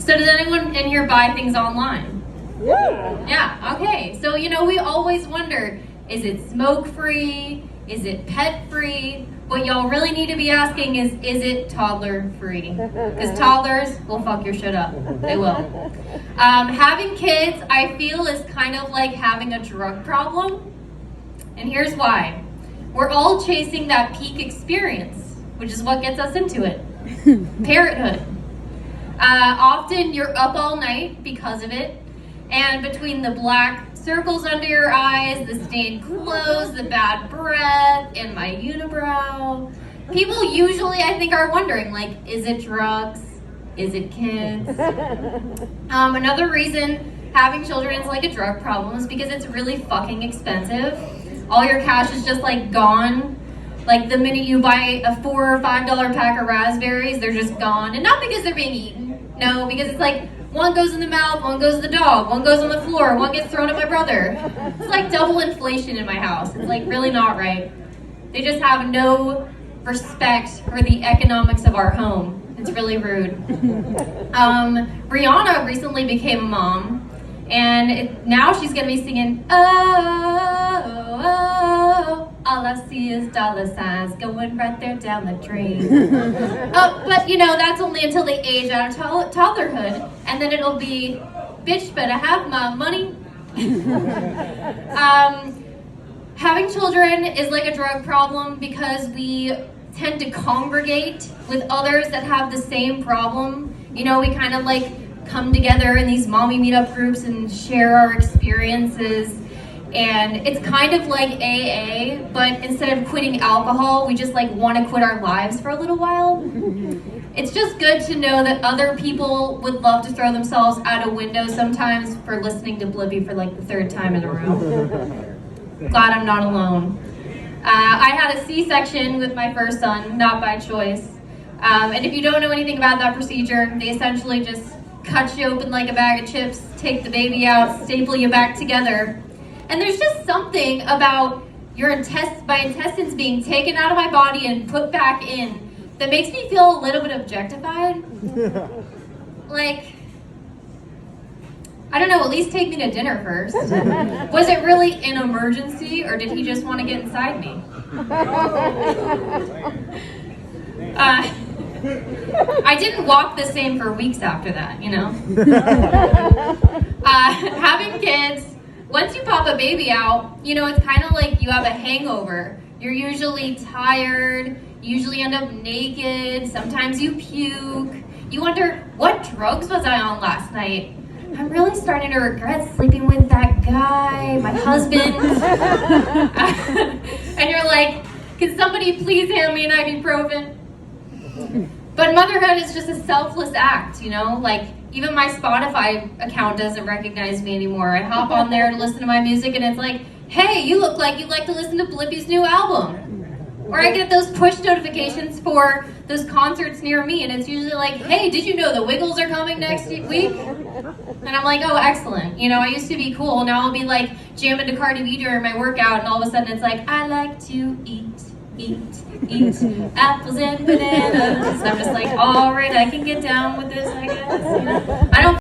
So does anyone in here buy things online? Yeah. Yeah, okay. So, we always wonder, is it smoke-free? Is it pet-free? What y'all really need to be asking is it toddler-free? Because toddlers will fuck your shit up. They will. Having kids, I feel, is kind of like having a drug problem. And here's why. We're all chasing that peak experience, which is what gets us into it. Parenthood. Often you're up all night because of it. And between the black circles under your eyes, the stained clothes, the bad breath, and my unibrow, people usually, I think, are wondering, is it drugs? Is it kids? Another reason having children is like a drug problem is because it's really fucking expensive. All your cash is just gone. The minute you buy a $4 or $5 pack of raspberries, they're just gone. And not because they're being eaten. No, because it's one goes in the mouth, one goes to the dog, one goes on the floor, one gets thrown at my brother. It's double inflation in my house. It's really not right. They just have no respect for the economics of our home. It's really rude. Rihanna recently became a mom, and now she's gonna be singing, oh, all I see is dollar signs going right there down the drain. But that's only until they age out of toddlerhood, and then it'll be, bitch, better have my money. Having children is like a drug problem because we tend to congregate with others that have the same problem. We kind of come together in these mommy meetup groups and share our experiences. And it's kind of like AA, but instead of quitting alcohol, we just want to quit our lives for a little while. It's just good to know that other people would love to throw themselves out a window sometimes for listening to Blippi for the third time in a row. Glad I'm not alone. I had a C-section with my first son, not by choice. And if you don't know anything about that procedure, they essentially just cut you open like a bag of chips, take the baby out, staple you back together. And there's just something about my intestines being taken out of my body and put back in that makes me feel a little bit objectified. I don't know, at least take me to dinner first. Was it really an emergency, or did he just want to get inside me? I didn't walk the same for weeks after that, Having kids, once you pop a baby out, it's kind of like you have a hangover. You're usually tired, you usually end up naked, sometimes you puke. You wonder, what drugs was I on last night? I'm really starting to regret sleeping with that guy, my husband. And you're like, can somebody please hand me an ibuprofen? But motherhood is just a selfless act, even my Spotify account doesn't recognize me anymore. I hop on there to listen to my music and it's hey, you look like you'd like to listen to Blippi's new album. Or I get those push notifications for those concerts near me and it's usually hey, did you know the Wiggles are coming next week? And I'm oh, excellent. I used to be cool. Now I'll be jamming to Cardi B during my workout and all of a sudden it's I like to eat apples and bananas. I'm just all right, I can get down with this, I guess. I don't